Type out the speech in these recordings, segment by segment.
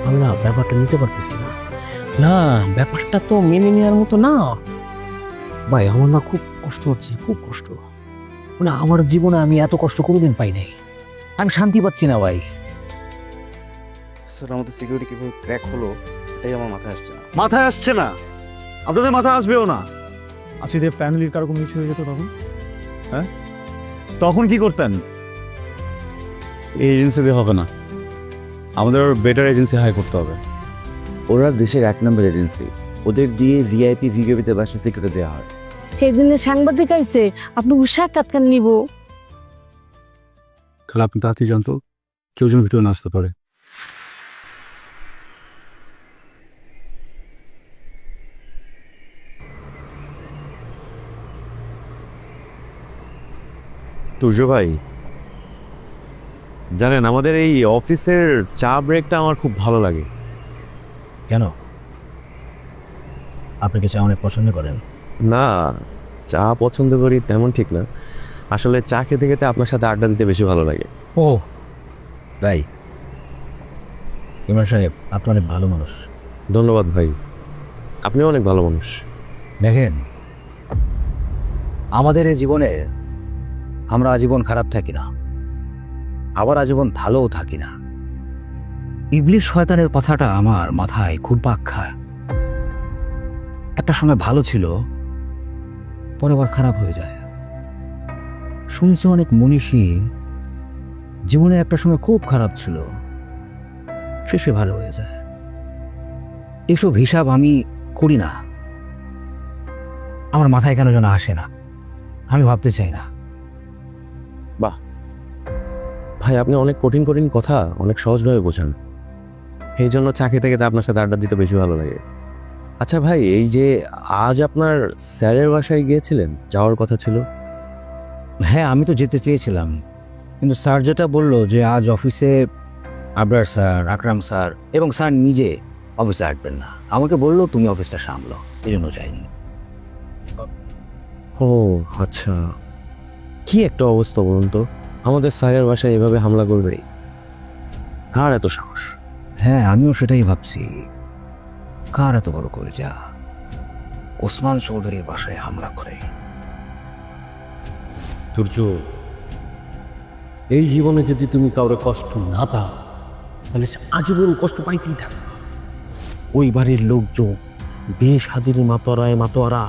আমি না ব্যাপারটা নিতে পারতেছি না। না, ব্যাপারটা তো মেনে নেওয়ার মতো না। ভাই আমার না খুব কষ্ট হচ্ছে, খুব কষ্ট। মানে আমার জীবনে আমি এত কষ্ট কোনোদিন পাই নাই। আমি শান্তি পাচ্ছি না ভাই। স্যার আমাদের সিকিউরিটি কিভাবে ক্র্যাক হলো এটাই আমার মাথায় আসছে না। মাথায় আসছে না, আপনাদের মাথায় আসবেও না। আছিদের ফ্যামিলির কারো কোনো কিছু হয়ে যেত তখন, হ্যাঁ তখন কি করতেন? এই এজেন্সি দিয়ে হবে না, আমাদের বেটার এজেন্সি হাই করতে হবে। ওরা দেশের 1 নম্বর এজেন্সি, ওদের দিয়ে ভিআইপি ভিকেপিতে বাসা সিকিউরিটি দেওয়া হয়। সেই জন্য সাংবাদিক আইছে আপনি সাক্ষাৎকার নিব। তাহলে আপনি তাড়াতাড়ি জানতো কেউ যেন ভিতরে না আসতে পারে। তুর্য ভাই, জানেন আমাদের এই অফিসের চা ব্রেকটা আমার খুব ভালো লাগে। কেন? আপনি কি চা অনেক পছন্দ করেন? না, চা পছন্দ করি তেমন ঠিক না, আসলে চা খেতে খেতে আপনার সাথে আড্ডা দিতে বেশি ভালো লাগে। ও ভাই, ইমরান সাহেব আপনি অনেক ভালো মানুষ। ধন্যবাদ ভাই, আপনিও অনেক ভালো মানুষ। দেখেন, আমাদের এই জীবনে আমরা আজীবন খারাপ থাকি না, আবার আজীবন ভালোও থাকি না। ইবলিস শয়তানের কথাটা আমার মাথায় ঘুরপাক খায়। একটা সময় ভালো ছিল, পরে আবার খারাপ হয়ে যায়। শুনছি অনেক মনীষী জীবনে একটা সময় খুব খারাপ ছিল, শেষে ভালো হয়ে যায়। এসব হিসাব আমি করি না, আমার মাথায় কেন যেন আসে না, আমি ভাবতে চাই না। ভাই আপনি অনেক কঠিন কঠিন কথা অনেক সহজভাবে বোঝান, এই জন্য চা খেতে খেতে আপনার সাথে আড্ডা দিতে বেশি ভালো লাগে। আচ্ছা ভাই, এই যে আজ আপনার স্যারের বাসায় গিয়েছিলেন, যাওয়ার কথা ছিল। হ্যাঁ, আমি তো যেতে চেয়েছিলাম, কিন্তু স্যার যেটা বললো যে আজ অফিসে আবরার স্যার, আকরাম স্যার এবং স্যার নিজে অফিসে আসবেন না। আমাকে বললো তুমি অফিসটা সামলো, এই জন্য যাইনি। ও আচ্ছা, কি একটা অবস্থা বলুন তো, আমাদের স্যারের বাসায় এভাবে হামলা করবে, কার এত সাহস? হ্যাঁ, আমিও সেটাই ভাবছি, কার এত বড় করে যা ওসমান চৌধুরীর বাসায় হামলা করে। সূর্য, এই জীবনে যদি তুমি কাউরে কষ্ট না দাও তাহলে সে আজীবন কষ্ট পাইতেই থাকবে। ওই বাড়ির লোকজন বেশ হাদির মাতোয়ারা,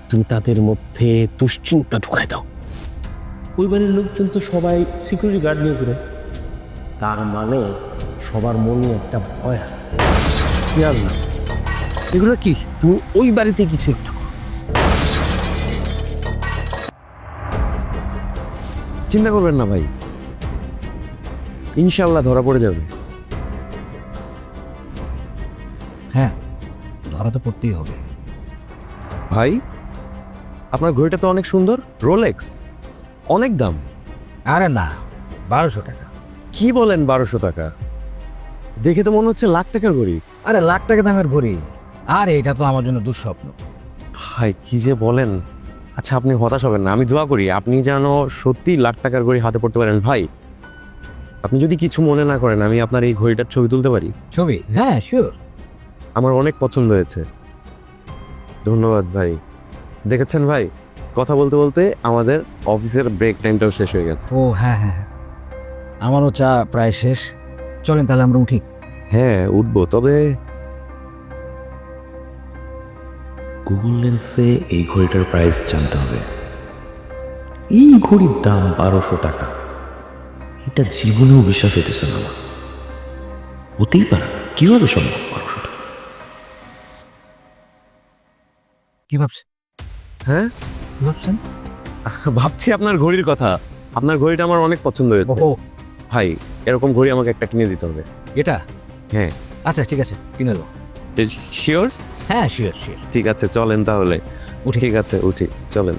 তুমি তাদের মধ্যে দুশ্চিন্তা ঢুকাই দাও। ওই বাড়ির লোকজন তো সবাই সিকিউরিটি গার্ড নিয়ে ঘুরে, তার মানে সবার মনে একটা ভয় আছে। খেয়াল না, এগুলো কি তুমি ওই বাড়িতে কিছু একটা করো। চিন্তা করবেন না ভাই, ইনশাল্লাহ ধরা পড়ে যাবে। হ্যাঁ, ধরা তো পড়তেই হবে। ভাই আপনার ঘড়িটা তো অনেক সুন্দর, রোলেক্স, অনেক দাম। আরে না, 1200 টাকা। কি বলেন 1200 টাকা? দেখে তো মনে হচ্ছে লাখ টাকার ঘড়ি। আরে লাখ টাকা দামের ঘড়ি? আরে এটা তো আমার জন্য দুঃস্বপ্ন। ভাই কি যে বলেন। আচ্ছা আপনি হতাশ হবেন না, আমি দোয়া করি আপনি যেন সত্যি লাখ টাকার ঘড়ি হাতে পড়তে পারেন। ভাই আপনি যদি কিছু মনে না করেন, আমি আপনার এই ঘড়িটার ছবি তুলতে পারি? ছবি? হ্যাঁ শিওর। আমার অনেক পছন্দ হয়েছে। ধন্যবাদ ভাই। দেখেছেন ভাই, কথা বলতে বলতে আমাদের অফিসের ব্রেক টাইমটাও শেষ হয়ে গেছে। ও হ্যাঁ হ্যাঁ, আমারও চা প্রায় শেষ, চলেন তাহলে আমরা উঠি। হ্যাঁ উঠবো, তবে গুগল লেন্সে এই ঘড়িটার প্রাইস জানতে হবে। এই ঘড়ির দাম 1200 টাকা, এটা জীবনেও বিশ্বাস হইতেছে না আমার। হতেই পারে না, কিভাবে সম্ভব 1200 টাকা? কি ভাবছেন? হ্যাঁ কি ভাবছেন? ভাবছি আপনার ঘড়ির কথা। আপনার ঘড়িটা আমার অনেক পছন্দ হয়েছে। ও ভাই এরকম ঘড়ি আমাকে একটা কিনে দিতে হবে। এটা? হ্যাঁ। আচ্ছা ঠিক আছে, কিনে নেবো। শিওর? হ্যাঁ শিওর শিওর। ঠিক আছে চলেন তাহলে। উঠি। ঠিক আছে উঠি, চলেন।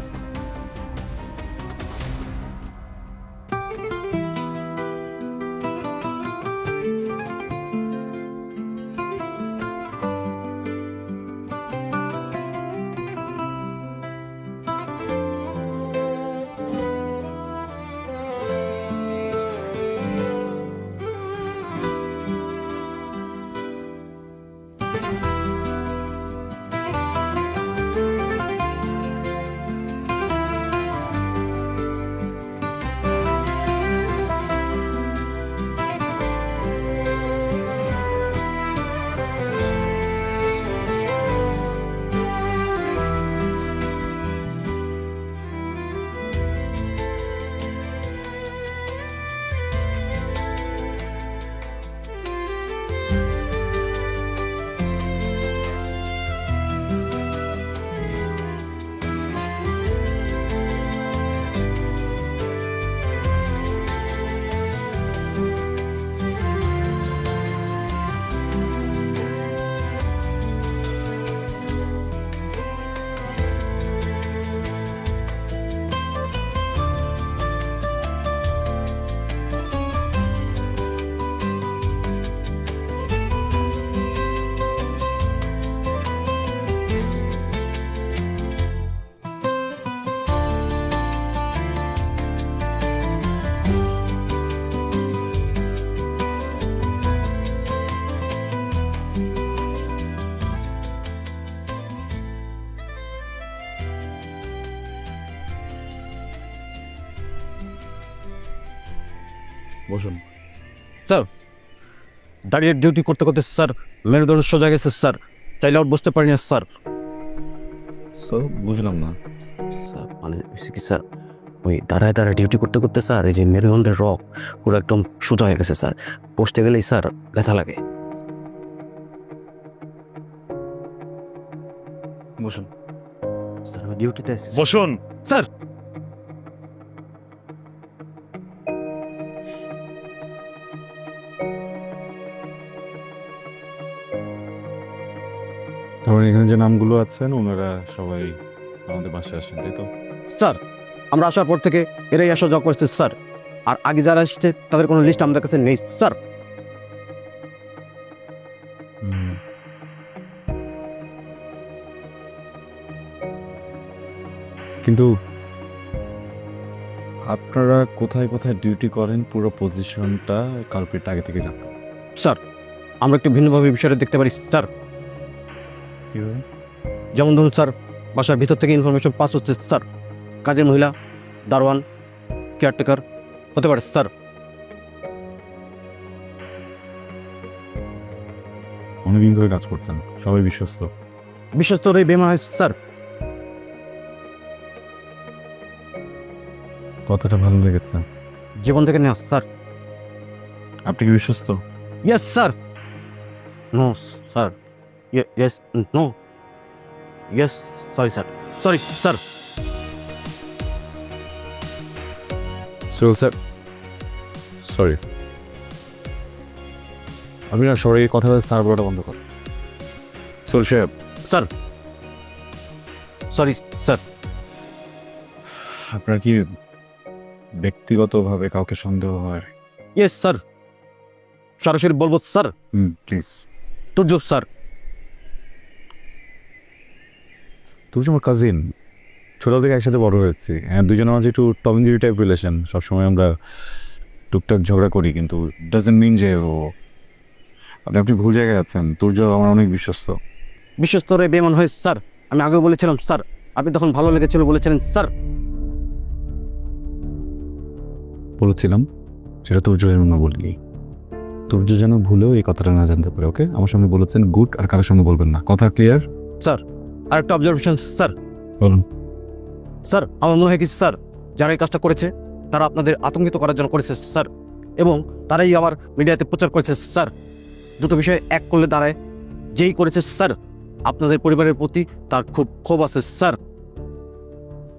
বসুন স্যার। দাঁড়িয়ে ডিউটি করতে করতে স্যার মেরুদণ্ড সোজা গেছে স্যার, চাইলে আর বসতে পারি না স্যার। স্যার বুঝলাম না স্যার, মানে হয়েছে কি স্যার, ওই দাঁড়ায় দাঁড়ায় ডিউটি করতে করতে স্যার এই যে মেরুদণ্ডের রক পুরো একদম সোজা হয়ে গেছে স্যার, বসতে গেলেই স্যার ব্যথা লাগে। বসুন স্যার আমি ডিউটিতে আছি বসুন স্যার। ধরুন এখানে যে নামগুলো আছেন ওনারা সবাই আমাদের বাসায় আসেন, তাই তো? স্যার। আমরা আসার পর থেকে এরাই আসা যাওয়া করছে স্যার, আর আগে যারা আসছে তাদের কোনো লিস্ট আমাদের কাছে নেই স্যার। কিন্তু আপনারা কোথায় কোথায় ডিউটি করেন পুরো পজিশনটা কালপ্রিট আগে থেকে জানতো। স্যার আমরা একটু ভিন্নভাবে বিষয়টা দেখতে পারি স্যার। কীভাবে? যেমন ধরুন স্যার, বাসার ভিতর থেকে ইনফরমেশন পাস হচ্ছে স্যার, কাজের মহিলা, দারোয়ান, কেয়ারটেকার হতে পারে স্যার। অনেকদিন ধরে কাজ করছেন, সবাই বিশ্বস্ত। বিশেষ করে বেমা হয় স্যার। কথাটা ভালো লেগেছে। জীবন থেকে নেওয়া স্যার। আপনি কি বিশ্বস্ত? Yes sir. No sir. Yes no. Yes sorry sir, sorry sir. Sohel sir, sorry. আপনি না সবাই কথা বলে স্যার বলাটা বন্ধ কর। সোহেল সাহেব, স্যার সরি স্যার। আপনার কি ব্যক্তিগতভাবে কাউকে সন্দেহ হয়? ইয়েস স্যার, সরাসরি বলবো স্যার। প্লিজ। তুর্য স্যার। তুমি আমার কাজিন, ছোটো থেকে একসাথে বড় হয়েছি। হ্যাঁ, দুজনের মাঝে একটু Tom and Jerry type relation, সবসময় আমরা টুকটাক ঝগড়া করি, কিন্তু ডাজন্ট মিন যে ও। আপনি ভুল জায়গায় আছেন। তুর্য আমার অনেক বিশ্বস্ত। বিশেষ করে বেমান হয় স্যার। আমি আগেও বলেছিলাম স্যার, আপনি তখন ভালো লেগেছিল বলেছিলেন স্যার। বলেছিলাম সেটা তুর্য এমন বলিনি। তুর্য যেন ভুলেও এই কথাটা না জানতে পারে। ওকে, আমার সামনে বলেছেন গুড, আর কারোর সামনে বলবেন না। কথা ক্লিয়ার? স্যার আর একটা অবজারভেশন স্যার। বলুন। স্যার আমার মনে হয় কি স্যার, যারা এই কাজটা করেছে তারা আপনাদের আতঙ্কিত করার জন্য করেছে স্যার, এবং তারাই আবার মিডিয়াতে প্রচার করেছে স্যার। দুটো বিষয় এক করলে দাঁড়ায়, যেই করেছে স্যার আপনাদের পরিবারের প্রতি তার খুব ক্ষোভ আছে স্যার।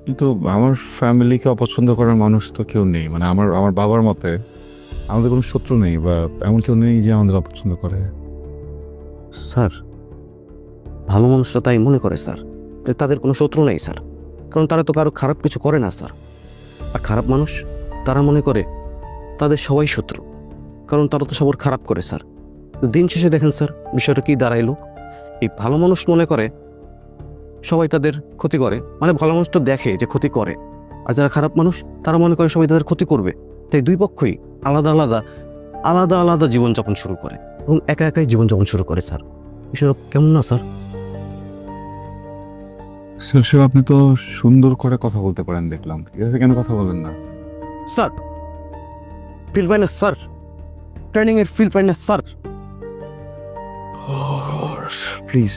কিন্তু আমার ফ্যামিলিকে অপছন্দ করার মানুষ তো কেউ নেই। মানে আমার বাবার মতে আমাদের কোনো শত্রু নেই, বা এমন কেউ নেই যে আমাদের অপছন্দ করে। স্যার ভালো মানুষরা তাই মনে করে স্যার যে তাদের কোনো শত্রু নেই স্যার, কারণ তারা তো কারো খারাপ কিছু করে না স্যার। আর খারাপ মানুষ তারা মনে করে তাদের সবাই শত্রু, কারণ তারা তো সবার খারাপ করে স্যার। তো দিন শেষে দেখেন স্যার বিষয়টা কি দাঁড়াইলো, এই ভালো মানুষ মনে করে সবাই তাদের ক্ষতি করে, মানে ভালো মানুষ তো দেখে যে ক্ষতি করে, আর যারা খারাপ মানুষ তারা মনে করে সবাই তাদের ক্ষতি করবে। তাই দুই পক্ষই আলাদা আলাদা আলাদা আলাদা জীবনযাপন শুরু করে এবং একা একাই জীবনযাপন শুরু করে স্যার। বিষয়টা কেমন না স্যার? শিব, আপনি তো সুন্দর করে কথা বলতে পারেন দেখলাম, এভাবে কেন কথা বলেন না? স্যার ফিল পাই না স্যার, ট্রেনিং এর ফিল পাই না স্যার। প্লিজ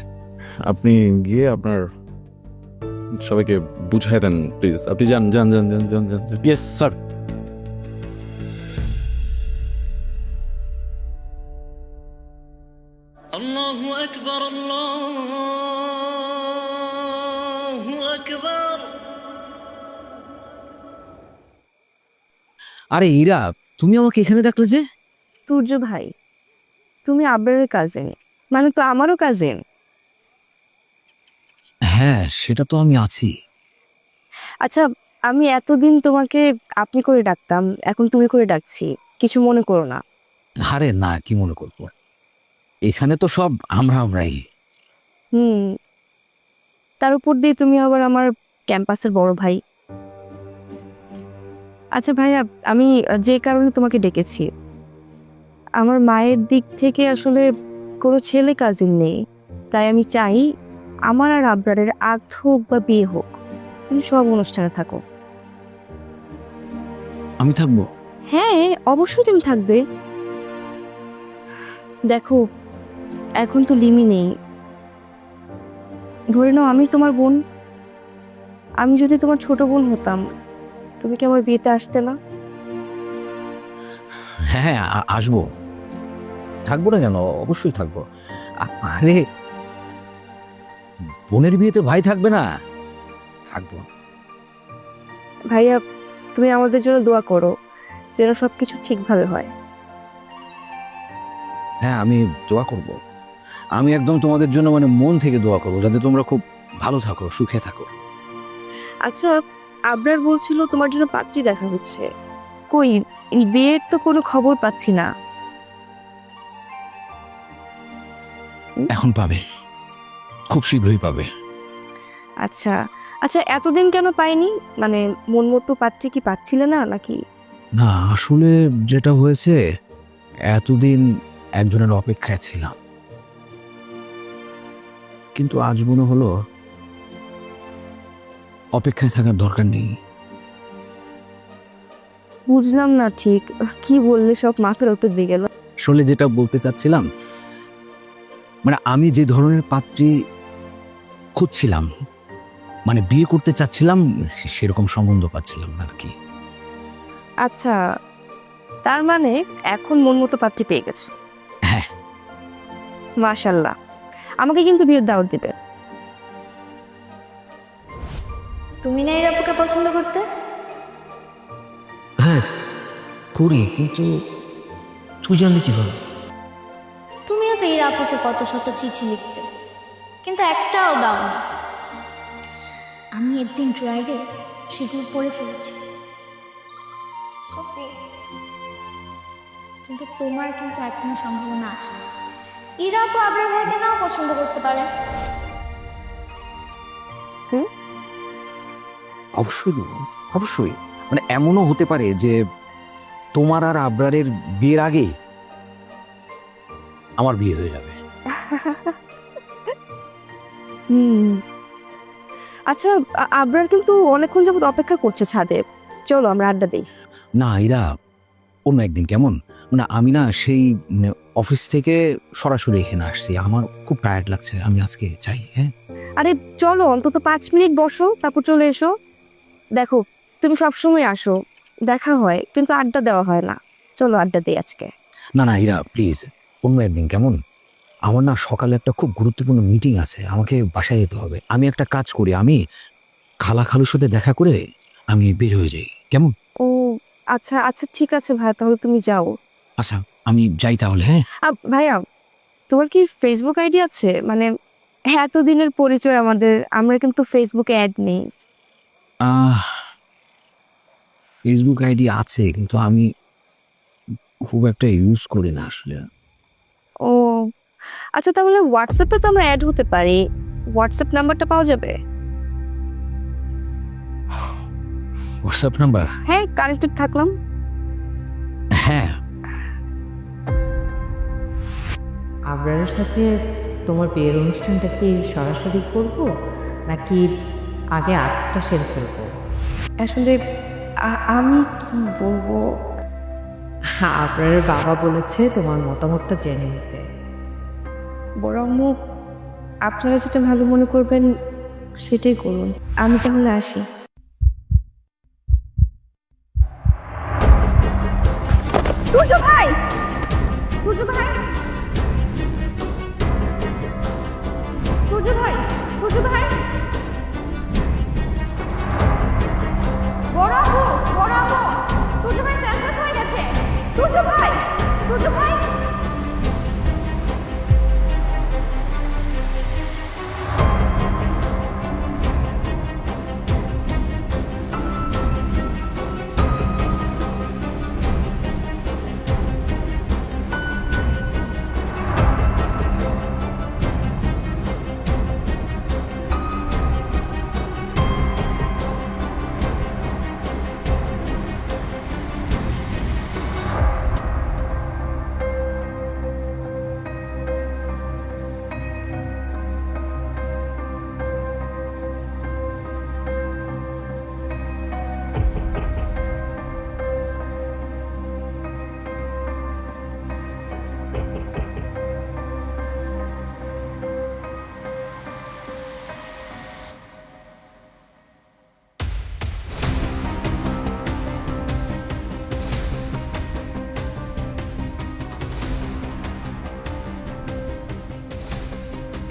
আপনি গিয়ে আপনার সবাইকে বুঝাই দেন প্লিজ। আপনি যান যান যান যান যান যান যান। Yes sir. الله أكبر الله أكبر আরে ইরা, তুমি আমাকে এখানে ডাকলে যে? সূর্য ভাই, তুমি আবরারের কাজিন, মানে তো আমারও কাজিন। হ্যাঁ, সেটা তো আমি আছি। আচ্ছা, আমি এতদিন তোমাকে আপনি করে ডাকতাম, এখন তুমি করে ডাকছি, কিছু মনে করো না। আরে না, কি মনে করবো, এখানে তো সব আমরাই। তার উপর দিয়ে তুমি আবার আমার ক্যাম্পাসের বড় ভাই। আচ্ছা ভাইয়া, আমি যে কারণে তোমাকে ডেকেছি, আমার মায়ের দিক থেকে আসলে কোনো ছেলে কাজিন নেই, তাই আমি চাই আমার আর আবরারের আগ হোক বা বিয়ে হোক, তুমি সব অনুষ্ঠানে থাকো। আমি থাকবো? হ্যাঁ, অবশ্যই তুমি থাকবে। দেখো, এখন তো লিমি নেই। ধরে নাও আমি তোমার বোন। আমি যদি তোমার ছোট বোন হতাম, তুমি কি আমার বিয়েতে আসতে না? হ্যাঁ, আসবো। থাকবো না কেন? অবশ্যই থাকবো। আরে, বোনের বিয়েতে ভাই থাকবে না? থাকবো। ভাইয়া, তুমি আমাদের জন্য দোয়া করো যেন সবকিছু ঠিকভাবে হয়। হ্যাঁ, আমি দোয়া করব। আমি একদম তোমাদের জন্য মানে মন থেকে দোয়া করবো, যাতে তোমরা খুব ভালো থাকো, সুখে থাকো। আচ্ছা, আবরার বলছিল তোমার জন্য পাত্রী দেখা হচ্ছে। কই, এই বিয়ের তো কোনো খবর পাচ্ছি না। এখন পাবে, খুব শীঘ্রই পাবে। আচ্ছা আচ্ছা, এতদিন কেন পাইনি? মানে মন মতো পাত্রী কি পাচ্ছিলে না নাকি? না, আসলে যেটা হয়েছে, এতদিন একজনের অপেক্ষায় ছিলাম, কিন্তু আজ মনে হলো অপেক্ষায় থাকার দরকার নেই। বুঝলাম না ঠিক কি বললে, সব মাথার উপর দিয়ে গেল। আসলে যেটা বলতে চাচ্ছিলাম, মানে আমি যে ধরনের পাত্রী খুঁজছিলাম, মানে বিয়ে করতে চাচ্ছিলাম, সেরকম সম্বন্ধ পাচ্ছিলাম না আর কি। আচ্ছা, তার মানে এখন মন মতো পাত্রী পেয়ে গেছো? হ্যাঁ। মাশাল্লাহ, আমাকে কিন্তু বিয়ের দাওয়াত দিবে। তুমি না এর আপুকে পছন্দ করতে? হ্যাঁ করি, কিন্তু তুই জানলি কিভাবে? তুমিও তো এর আপুকে কত শত চিঠি লিখতে, কিন্তু একটাও দাও না। আমি একদিন ড্রয়ারে সেগুলো পড়ে ফেলেছি। সত্যি, কিন্তু তোমার কিন্তু এখনো সম্ভাবনা আছে। এরা আপু আবরার ভাইকে নাও পছন্দ করতে পারে। অবশ্যই দেবো, অবশ্যই। মানে এমনও হতে পারে যে তোমার আর আবরারের বিয়ের আগে আমার বিয়ে হয়ে যাবে। আচ্ছা, আবরার কিন্তু অনেকক্ষণ যাবত অপেক্ষা করছে ছাদে। চলো আমরা আড্ডা দিই। না, এরা অন্য একদিন, কেমন? মানে আমি না সেই অফিস থেকে সরাসরি এখানে আসছি, আমার খুব টায়ার্ড লাগছে, আমি আজকে চাই। হ্যাঁ, আরে চলো, অন্তত 5 মিনিট বসো, তারপর চলে এসো। দেখো, তুমি সবসময় আসো, দেখা হয়, কিন্তু আড্ডা দেওয়া হয় না। চলো আড্ডা দিই আজকে। না না ইরা, প্লিজ অন্য একদিন, কেমন? আমার না সকালে একটা খুব গুরুত্বপূর্ণ মিটিং আছে, আমাকে বাসায় যেতে হবে। আমি একটা কাজ করি, আমি খালুর সাথে দেখা করে আমি বের হয়ে যাই, কেমন? ও আচ্ছা আচ্ছা, ঠিক আছে ভাই, তাহলে তুমি যাও। আচ্ছা, আমি যাই তাহলে। হ্যাঁ ভাইয়া, তোমার কি ফেসবুক আইডি আছে? মানে এতদিনের পরিচয় আমাদের, আমরা কিন্তু ফেসবুকে অ্যাড নেই। ফেসবুক আইডি আছে, কিন্তু আমি খুব একটা ইউজ করি না আসলে। ও আচ্ছা, তাহলে হোয়াটসঅ্যাপে তো আমরা অ্যাড হতে পারি। হোয়াটসঅ্যাপ নাম্বারটা পাওয়া যাবে? WhatsApp number? হ্যাঁ, কানেক্টেড থাকলাম। হ্যাঁ। আবরারের সাথে তোমার বিয়ের অনুষ্ঠানটা কি সরাসরি করব, নাকি আগে আটটা সেরে ফেলবো? আসলে আমি কি বলবো, আবরারের বাবা বলেছে তোমার মতামতটা জেনে নিতে। বড় আম্মু, আপনারা যেটা ভালো মনে করবেন সেটাই করুন। আমি তাহলে আসি। সূর্য ভাই, সূর্য ভাই, সূর্য ভাই, সূর্য ভাই, বড় আম্মু, বড় আম্মু, সূর্য ভাই সেন্সাস হয়ে গেছে। সূর্য ভাই, সূর্য ভাই।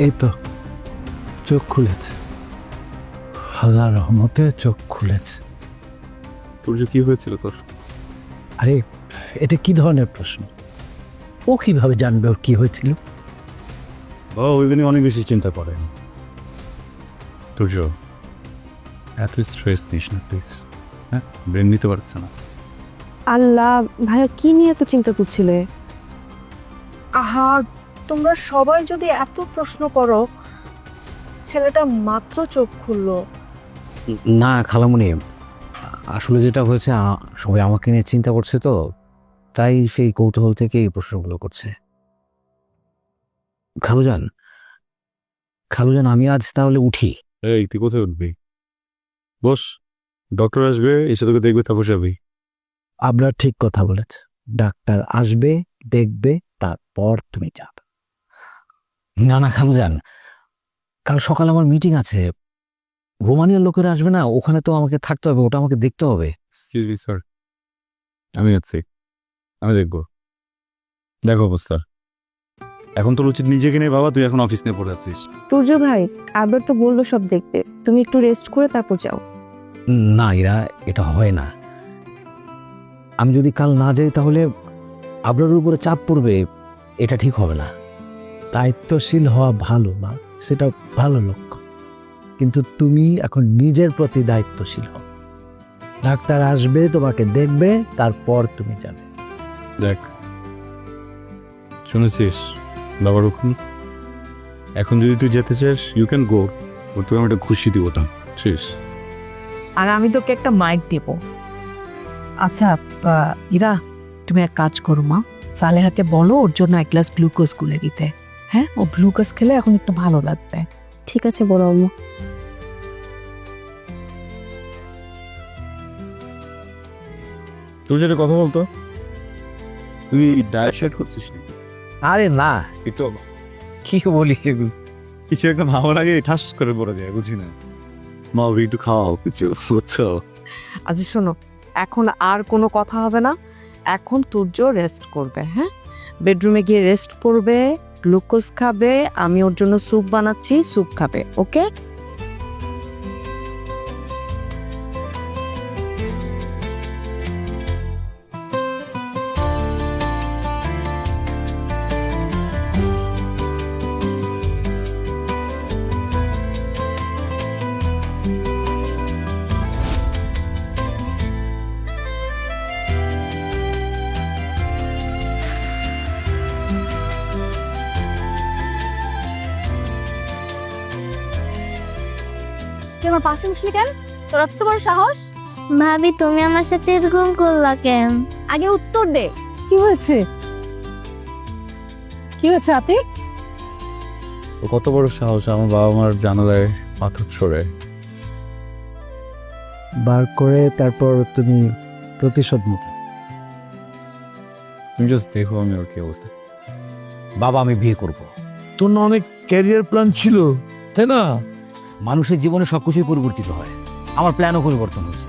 এই তো চোখ খুলেছে, আল্লাহর রহমতে চোখ খুলেছে। তোর যে কি হয়েছিল তোর? আরে এটা কি ধরনের প্রশ্ন? ও কিভাবে জানবে ওর কি হয়েছিল? বাবা ওই দিনই অনেক বেশি চিন্তা করে। তুর্য, এত স্ট্রেস নিস না প্লিজ। হ্যাঁ, ব্রেন নিতে পারছে না। আল্লাহ, ভাইয়া কি নিয়ে এত চিন্তা করছিলে? আহা, তোমরা সবাই যদি এত প্রশ্ন করো, ছেলেটা মাত্র চোখ খুললো। না খালামুনি, আসলে যেটা হয়েছে সবাই আমাকে নিয়ে চিন্তা করছে তো, তাই সেই কৌতূহল থেকে এই প্রশ্নগুলো করছে। খালুজান, আমি আজ তাহলে উঠি। এই তুই কোথায় উঠবি? বস, ডক্টর আসবে, এসে তোকে দেখবে, তারপর যাবি। আপনার ঠিক কথা বলেছে, ডাক্তার আসবে, দেখবে, তারপর তুমি যাবে। না খালুজান, কাল সকালে আমার মিটিং আছে, রোমানিয়ার লোকেরা আসবে না, ওখানে তো আমাকে থাকতে হবে, ওটা আমাকে দেখতে হবে। এক্সকিউজ মি স্যার, আমি যাচ্ছি, আমি দেখবো। দেখো অবস্থা, এখন তোর উচিত নিজেকে নিয়ে বাবা, তুই এখন অফিস নিয়ে পড়ে আছিস। সূর্য ভাই, আবার তো বললো সব দেখতে, তুমি একটু রেস্ট করে তারপর যাও। না ইরা, এটা হয় না। আমি যদি কাল না যাই তাহলে আবরারের উপরে চাপ পড়বে, এটা ঠিক হবে না। দায়িত্বশীল হওয়া ভালো না, সেটা ভালো লক্ষ্য, কিন্তু তুমি এখন নিজের প্রতি দায়িত্বশীল হও। ডাক্তার আসবে, তোমাকে দেখবে, তারপর তুমি যাবে। দেখ শুনেছিস বাবার ওখানে, এখন যদি তুই যেতে চাস ইউ ক্যান গো, তোকে আমি একটা খুশি দিব না, ঠিক? আর আমি তোকে একটা মাইক দেব। আচ্ছা ইরা, তুমি এক কাজ করো মা, সালেহাকে বলো ওর জন্য এক গ্লাস গ্লুকোজ গুলে দিতে। হ্যাঁ, ও গ্লুকোজ খেলে এখন একটু ভালো লাগবে। ঠিক আছে বড় আম্মু। তোর সাথে কথা বলতো, তুই ডায়েট শেট করছিস নাকি? আরে না, একটু কি বলি এগুলো? কিছু একটা ভাবার আগে ঠাস করে পড়ে যায়, বুঝি না। মা একটু খাওয়াও কিছু, বুঝছো? আচ্ছা শোনো, এখন আর কোনো কথা হবে না, এখন তুর্য রেস্ট করবে। হ্যাঁ, বেডরুমে গিয়ে রেস্ট করবে, গ্লুকোজ খাবে, আমি ওর জন্য স্যুপ বানাচ্ছি, স্যুপ খাবে। ওকে? তুই আমার পাশে বসলি কেন? তোর এত বড় সাহস? ভাবি তুমি আমার সাথে এরকম করলা কেন? আগে উত্তর দে। কি হয়েছে? কি হয়েছে আতিক? তো কত বড় সাহস আমার বাবা মার জানালায় পাথর ছড়ে। বার করে তারপর তুমি প্রতিশোধ নিবে। তুমি জাস্ট দেখো আমি ওর কি অবস্থা। বাবা, আমি বিয়ে করব। তোর না অনেক ক্যারিয়ার প্ল্যান ছিল, তাই না? মানুষের জীবনে সবকিছুই পরিবর্তিত হয়, আমার প্ল্যানও পরিবর্তন হয়েছে।